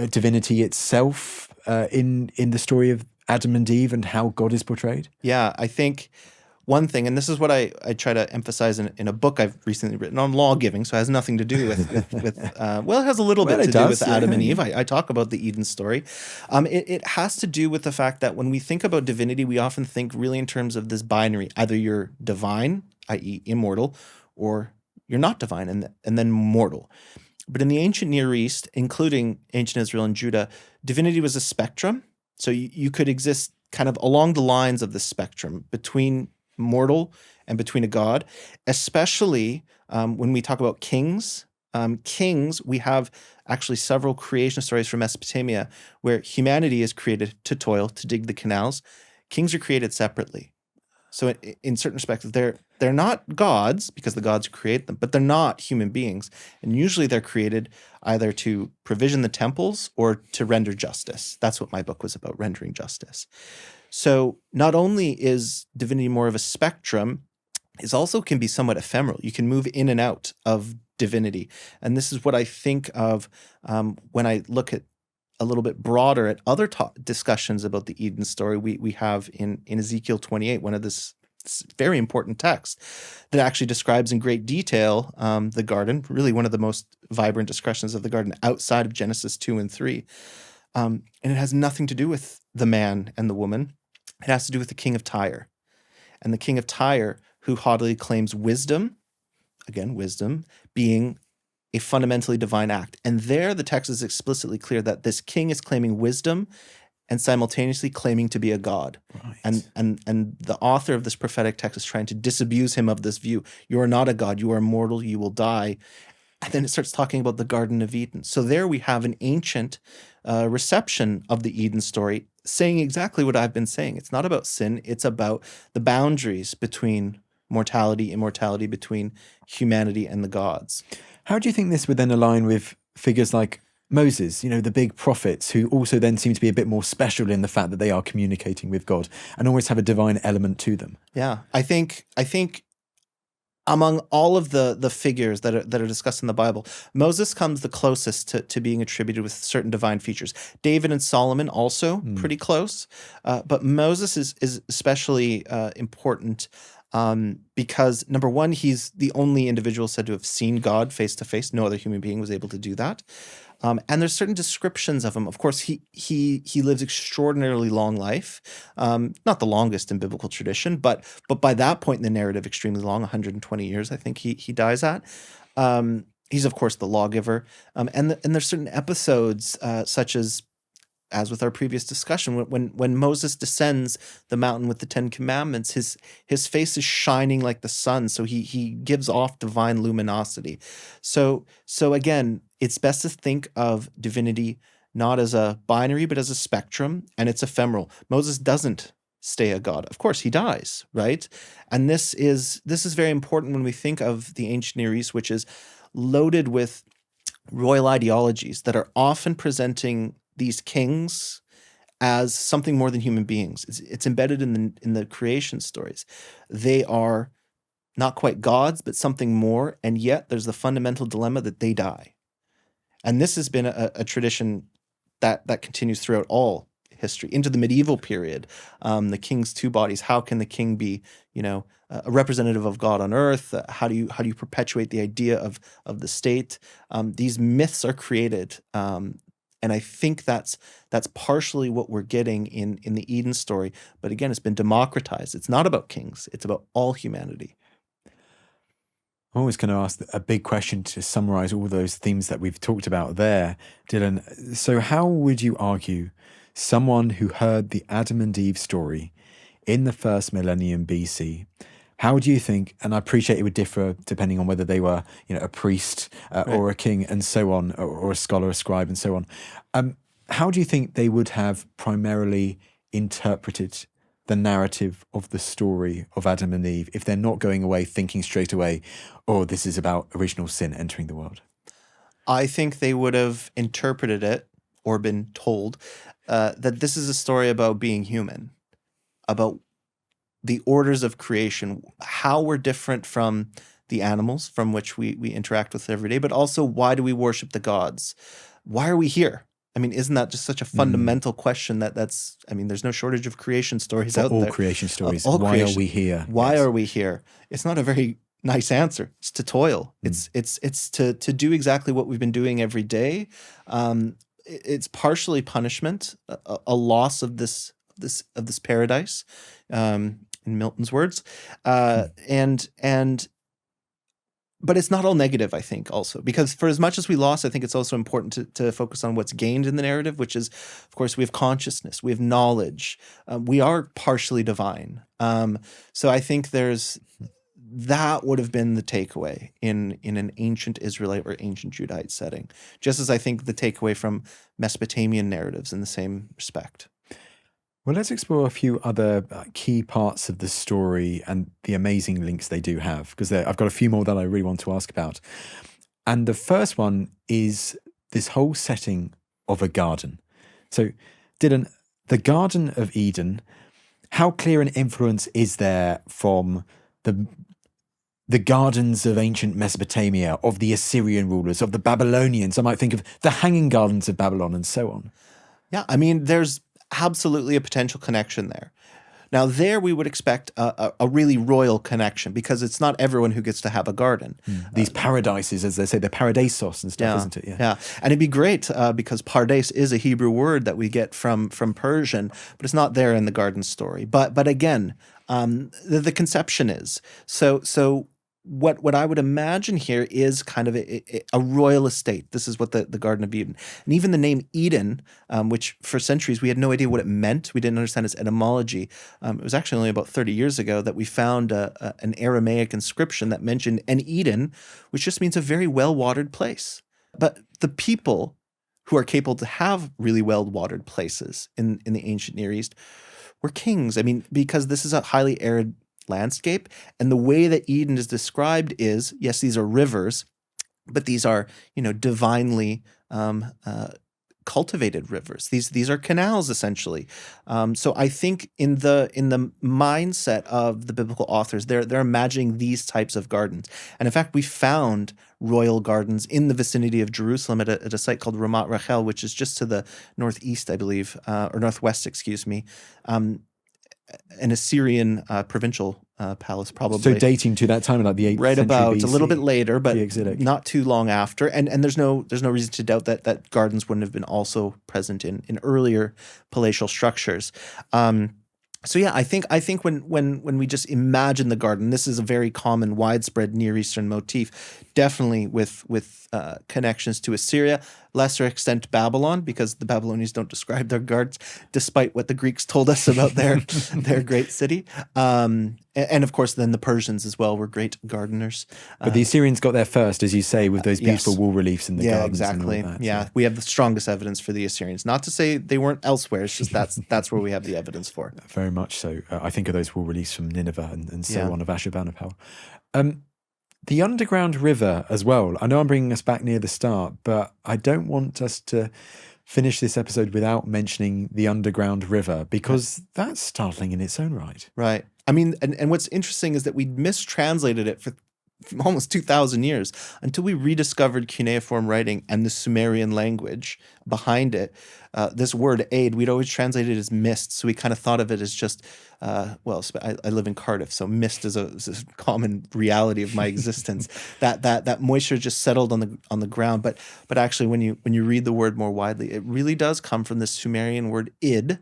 divinity itself in the story of Adam and Eve and how God is portrayed? Yeah, I think one thing, and this is what I try to emphasize in a book I've recently written on law giving, so it has nothing to do with well, it has a little bit to do with Adam and Eve. I talk about the Eden story. It has to do with the fact that when we think about divinity, we often think really in terms of this binary. Either you're divine, i.e. immortal, or you're not divine and then mortal. But in the ancient Near East, including ancient Israel and Judah, divinity was a spectrum. So you could exist kind of along the lines of the spectrum between mortal and between a god, especially when we talk about kings. Kings, we have actually several creation stories from Mesopotamia where humanity is created to toil, to dig the canals. Kings are created separately. So in certain respects, they're not gods because the gods create them, but they're not human beings. And usually they're created either to provision the temples or to render justice. That's what my book was about, rendering justice. So not only is divinity more of a spectrum, it also can be somewhat ephemeral. You can move in and out of divinity. And this is what I think of when I look at a little bit broader at other discussions about the Eden story we have in Ezekiel 28, one of this very important text that actually describes in great detail the garden, really one of the most vibrant discussions of the garden outside of Genesis 2 and 3. And it has nothing to do with the man and the woman. It has to do with the king of Tyre. And the king of Tyre, who haughtily claims wisdom, again, wisdom, being a fundamentally divine act. And there the text is explicitly clear that this king is claiming wisdom and simultaneously claiming to be a god. Right. And the author of this prophetic text is trying to disabuse him of this view. You are not a god, you are mortal, you will die. And then it starts talking about the Garden of Eden. So there we have an ancient reception of the Eden story saying exactly what I've been saying. It's not about sin, it's about the boundaries between mortality, immortality, between humanity and the gods. How do you think this would then align with figures like Moses, the big prophets, who also then seem to be a bit more special in the fact that they are communicating with God and almost have a divine element to them? Yeah, I think among all of the figures that are discussed in the Bible, Moses comes the closest to being attributed with certain divine features. David and Solomon also pretty close, but Moses is especially important because, number one, he's the only individual said to have seen God face to face. No other human being was able to do that. And there's certain descriptions of him. Of course, he lives extraordinarily long life, not the longest in biblical tradition, but by that point in the narrative, extremely long, 120 years, I think he dies at. He's, of course, the lawgiver. And there's certain episodes, such as with our previous discussion, when Moses descends the mountain with the Ten Commandments, his face is shining like the sun, so he gives off divine luminosity. So again, it's best to think of divinity not as a binary, but as a spectrum, and it's ephemeral. Moses doesn't stay a god. Of course, he dies, right? And this is very important when we think of the ancient Near East, which is loaded with royal ideologies that are often presenting these kings as something more than human beings. It's embedded in the creation stories. They are not quite gods, but something more, and yet there's the fundamental dilemma that they die. And this has been a tradition that continues throughout all history, into the medieval period. The king's two bodies. How can the king be, a representative of God on earth? How do you perpetuate the idea of the state? These myths are created, and I think that's partially what we're getting in the Eden story. But again, it's been democratized. It's not about kings. It's about all humanity. I'm always going to ask a big question to summarize all those themes that we've talked about there, Dylan. So how would you argue someone who heard the Adam and Eve story in the first millennium BC, how do you think, and I appreciate it would differ depending on whether they were, a priest or a king and so on, or a scholar, a scribe and so on. How do you think they would have primarily interpreted the narrative of the story of Adam and Eve if they're not going away thinking straight away, oh, this is about original sin entering the world? I think they would have interpreted it or been told that this is a story about being human, about the orders of creation, how we're different from the animals from which we interact with every day, but also why do we worship the gods? Why are we here? I mean, isn't that just such a fundamental question there's no shortage of creation stories out there. All creation stories. Why are we here? Why are we here? It's not a very nice answer. It's to toil. It's to do exactly what we've been doing every day. It's partially punishment, a loss of this paradise, in Milton's words, but it's not all negative, I think, also, because for as much as we lost, I think it's also important to focus on what's gained in the narrative, which is, of course, we have consciousness, we have knowledge, we are partially divine. So I think that would have been the takeaway in an ancient Israelite or ancient Judite setting, just as I think the takeaway from Mesopotamian narratives in the same respect. Well, let's explore a few other key parts of the story and the amazing links they do have, because I've got a few more that I really want to ask about. And the first one is this whole setting of a garden. So, Dylan, the Garden of Eden, how clear an influence is there from the gardens of ancient Mesopotamia, of the Assyrian rulers, of the Babylonians? I might think of the Hanging Gardens of Babylon and so on. Yeah, I mean, there's absolutely a potential connection there. Now, there we would expect a really royal connection, because it's not everyone who gets to have a garden. These paradises, as they say, they're paradisos and stuff, isn't it? Yeah. And it'd be great because pardes is a Hebrew word that we get from Persian, but it's not there in the garden story. But again, the conception is. So what I would imagine here is kind of a royal estate. This is what the Garden of Eden. And even the name Eden, which for centuries we had no idea what it meant. We didn't understand its etymology. It was actually only about 30 years ago that we found an Aramaic inscription that mentioned an Eden, which just means a very well-watered place. But the people who are capable to have really well-watered places in the ancient Near East were kings. I mean, because this is a highly arid landscape, and the way that Eden is described is, yes, these are rivers, but these are, divinely cultivated rivers. These are canals, essentially. So I think in the mindset of the biblical authors, they're imagining these types of gardens. And in fact, we found royal gardens in the vicinity of Jerusalem at a site called Ramat Rachel, which is just to the northeast, I believe, or northwest, excuse me. An Assyrian provincial palace, probably. So dating to that time, like the 8th right century about BC. A little bit later, but Exilic. not too long after. And there's no reason to doubt that gardens wouldn't have been also present in earlier palatial structures. So yeah, I think when we just imagine the garden, this is a very common, widespread Near Eastern motif, definitely with connections to Assyria, lesser extent Babylon, because the Babylonians don't describe their gardens, despite what the Greeks told us about their great city. And of course, then the Persians as well were great gardeners. But the Assyrians got there first, as you say, with those beautiful wall reliefs in the gardens. Exactly. And all that, yeah, we have the strongest evidence for the Assyrians. Not to say they weren't elsewhere. It's just that's where we have the evidence for. Very much so. I think of those wall reliefs from Nineveh and so on, of Ashurbanipal. The underground river as well. I know I'm bringing us back near the start, but I don't want us to finish this episode without mentioning the underground river, because that's startling in its own right. Right. I mean, and what's interesting is that we mistranslated it for almost 2,000 years until we rediscovered cuneiform writing and the Sumerian language behind it. This word aid, we'd always translated it as mist. So we kind of thought of it as just, I live in Cardiff, so mist is a common reality of my existence. that moisture just settled on the ground. But actually, when you read the word more widely, it really does come from the Sumerian word id,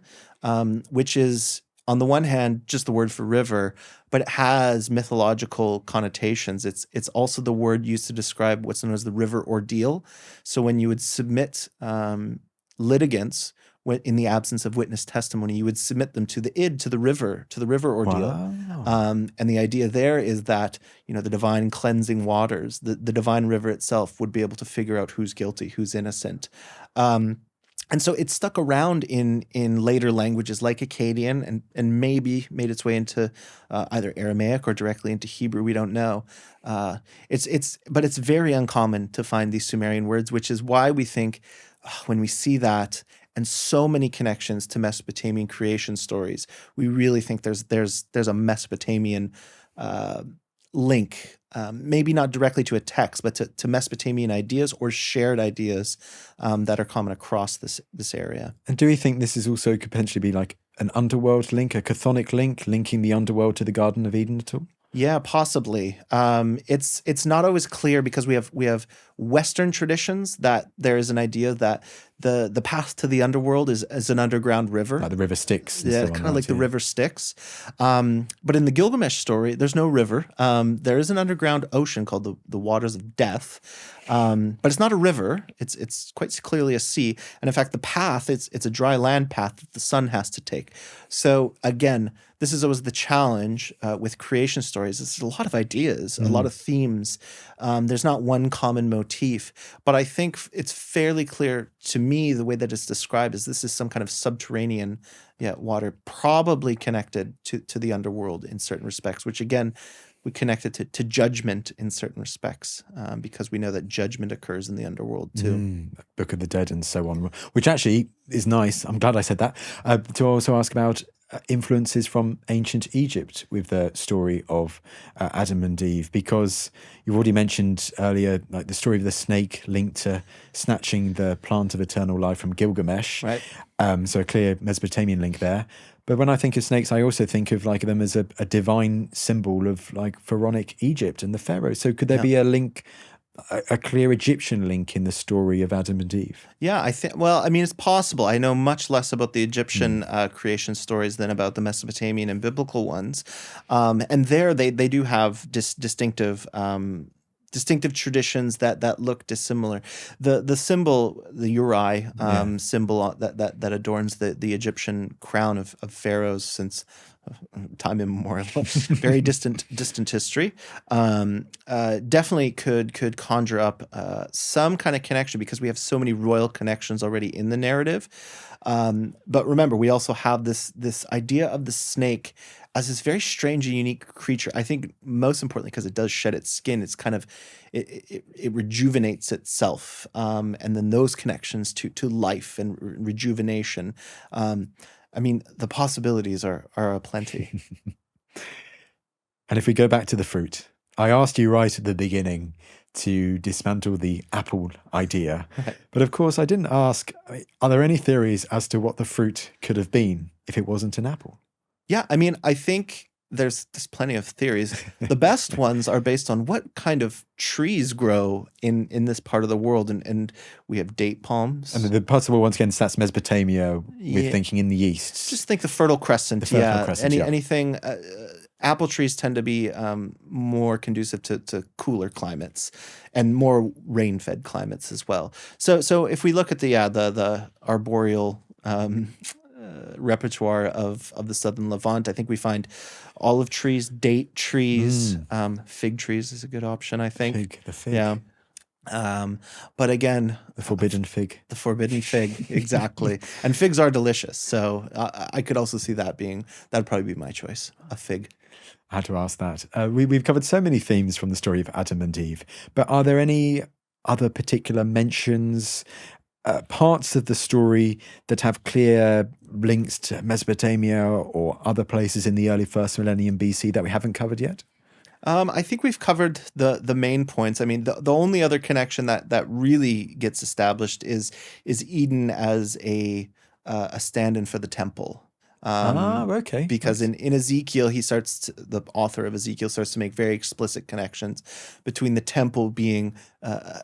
which is, on the one hand, just the word for river, but it has mythological connotations. It's also the word used to describe what's known as the river ordeal. So when you would submit litigants in the absence of witness testimony, you would submit them to the id, to the river ordeal. Wow. And the idea there is that, the divine cleansing waters, the divine river itself would be able to figure out who's guilty, who's innocent. And so it stuck around in later languages like Akkadian and maybe made its way into either Aramaic or directly into Hebrew. We don't know. But it's very uncommon to find these Sumerian words, which is why we think when we see that and so many connections to Mesopotamian creation stories, we really think there's a Mesopotamian link, maybe not directly to a text, but to Mesopotamian ideas or shared ideas that are common across this area. And do we think this is also could potentially be like an underworld link, a chthonic link, linking the underworld to the Garden of Eden at all? Yeah, possibly. It's not always clear because we have Western traditions that there is an idea that the path to the underworld is an underground river. Like the river Styx. Yeah, kind of like the river Styx. But in the Gilgamesh story, there's no river. There is an underground ocean called the Waters of Death. But it's not a river. It's quite clearly a sea. And in fact, the path, it's a dry land path that the sun has to take. So again, this is always the challenge with creation stories. There's a lot of ideas, a lot of themes. There's not one common motif. But I think it's fairly clear to me the way that it's described is this is some kind of subterranean water, probably connected to the underworld in certain respects, which again, we connect it to judgment in certain respects because we know that judgment occurs in the underworld too. Book of the Dead and so on, which actually is nice. I'm glad I said that. To also ask about influences from ancient Egypt with the story of Adam and Eve, because you've already mentioned earlier, like the story of the snake linked to snatching the plant of eternal life from Gilgamesh. Right. So a clear Mesopotamian link there. But when I think of snakes, I also think of like them as a divine symbol of like pharaonic Egypt and the pharaohs. So could there be a link, a clear Egyptian link in the story of Adam and Eve? Yeah, I think. Well, I mean, it's possible. I know much less about the Egyptian creation stories than about the Mesopotamian and biblical ones, and there they do have distinctive traditions that look dissimilar. The symbol, the uri symbol that adorns the Egyptian crown of pharaohs since time immemorial, very distant history, definitely could conjure up some kind of connection because we have so many royal connections already in the narrative. But remember, we also have this idea of the snake as this very strange and unique creature. I think most importantly because it does shed its skin. It's kind of it rejuvenates itself, and then those connections to life and rejuvenation. I mean, the possibilities are aplenty. And if we go back to the fruit, I asked you right at the beginning to dismantle the apple idea. Right. But of course, I didn't ask, are there any theories as to what the fruit could have been if it wasn't an apple? Yeah, I mean, I think there's plenty of theories. The best ones are based on what kind of trees grow in this part of the world. And we have date palms. And the possible ones again, that's Mesopotamia, we're thinking in the east. Just think the Fertile Crescent. The Fertile Crescent, anything. Apple trees tend to be more conducive to cooler climates and more rain-fed climates as well. So if we look at the arboreal repertoire of the southern Levant, I think we find olive trees, date trees, fig trees is a good option, I think. The fig. Yeah. But again, the forbidden fig. The forbidden fig, exactly. And figs are delicious, so I could also see that'd probably be my choice, a fig. I had to ask that. We've covered so many themes from the story of Adam and Eve, but are there any other particular mentions, parts of the story that have clear links to Mesopotamia or other places in the early first millennium BC that we haven't covered yet? I think we've covered the main points. I mean, the only other connection that really gets established is Eden as a stand-in for the temple. Okay. Because Nice. in Ezekiel, the author of Ezekiel starts to make very explicit connections between the temple being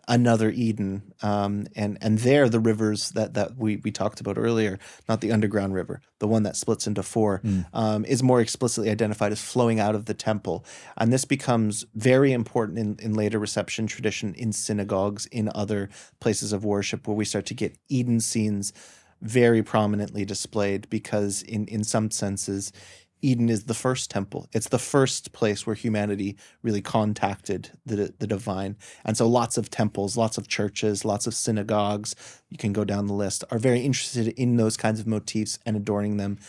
another Eden, and there the rivers that we talked about earlier, not the underground river, the one that splits into four, is more explicitly identified as flowing out of the temple. And this becomes very important in later reception tradition, in synagogues, in other places of worship, where we start to get Eden scenes very prominently displayed, because in some senses, Eden is the first temple. It's the first place where humanity really contacted the divine. And so lots of temples, lots of churches, lots of synagogues, you can go down the list, are very interested in those kinds of motifs and adorning them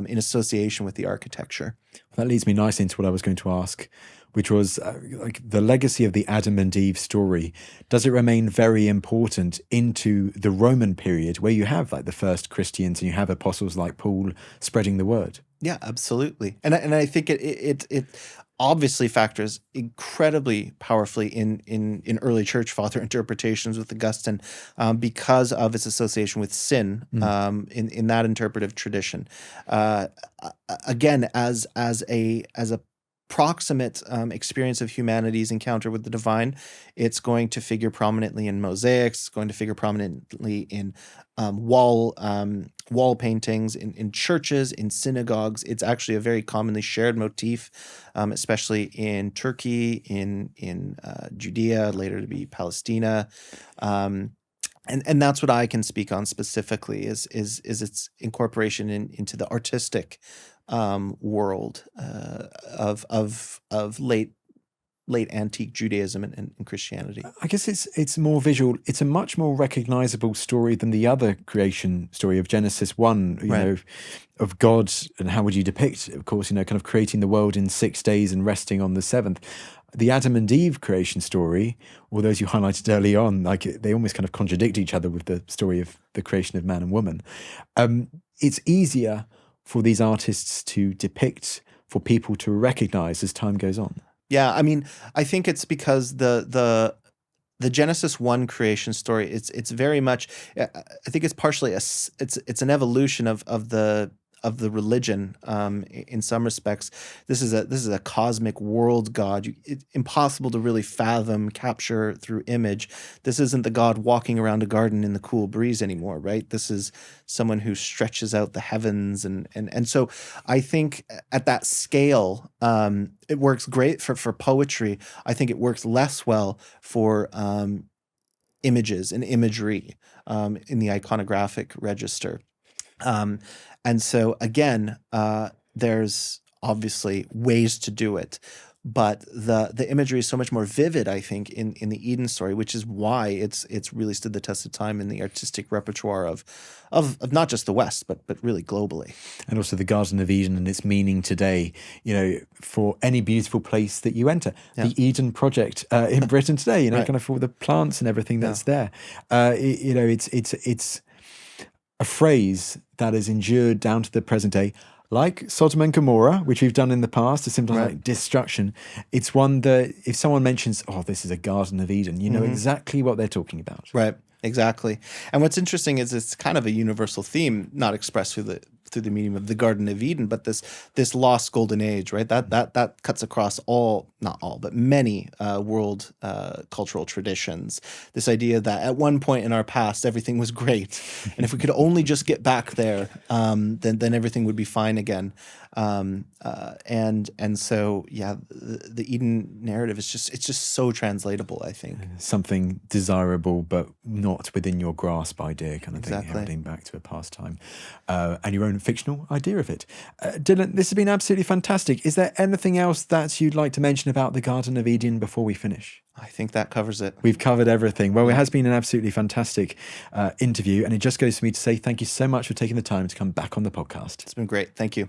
in association with the architecture. That leads me nicely into what I was going to ask, which was like the legacy of the Adam and Eve story. Does it remain very important into the Roman period, where you have like the first Christians and you have apostles like Paul spreading the word? Yeah, absolutely. And I think it obviously factors incredibly powerfully in early church father interpretations with Augustine, because of its association with sin, in that interpretive tradition. Again, as a proximate experience of humanity's encounter with the divine, it's going to figure prominently in mosaics. It's going to figure prominently in wall paintings, in churches, in synagogues. It's actually a very commonly shared motif, especially in Turkey, in Judea, later to be Palestina. And that's what I can speak on specifically is its incorporation into the artistic world of late antique Judaism and Christianity. I guess it's more visual. It's a much more recognizable story than the other creation story of Genesis 1, you know, of God. And how would you depict, of course, kind of creating the world in 6 days and resting on the seventh. The Adam and Eve creation story, or those you highlighted early on, like they almost kind of contradict each other with the story of the creation of man and woman. It's easier for these artists to depict, for people to recognize as time goes on. Yeah, I mean, I think it's because the Genesis 1 creation story, it's very much, I think it's partially it's an evolution of the religion, in some respects. This is a cosmic world God. It's impossible to really fathom, capture through image. This isn't the God walking around a garden in the cool breeze anymore, right? This is someone who stretches out the heavens, and so I think at that scale, it works great for poetry. I think it works less well for images and imagery in the iconographic register. And so again, there's obviously ways to do it, but the imagery is so much more vivid, I think, in the Eden story, which is why it's really stood the test of time in the artistic repertoire of not just the West, but really globally. And also the Garden of Eden and its meaning today, for any beautiful place that you enter. Yeah. The Eden Project in Britain today, right. Kind of for the plants and everything that's there. It's a phrase that has endured down to the present day, like Sodom and Gomorrah, which we've done in the past to symbolize like destruction. It's one that if someone mentions, oh, this is a Garden of Eden, you know exactly what they're talking about. Right, exactly. And what's interesting is it's kind of a universal theme, not expressed through the medium of the Garden of Eden, but this lost golden age, right? That cuts across not all, but many world cultural traditions. This idea that at one point in our past everything was great, and if we could only just get back there, then everything would be fine again. And so the Eden narrative is just so translatable, I think. Something desirable but not within your grasp idea, kind of thing, heading back to a past time, and your own fictional idea of it. Dylan, this has been absolutely fantastic. Is there anything else that you'd like to mention about the Garden of Eden before we finish? I think that covers it. We've covered everything. Well, it has been an absolutely fantastic interview, and it just goes for me to say thank you so much for taking the time to come back on the podcast. It's been great. Thank you.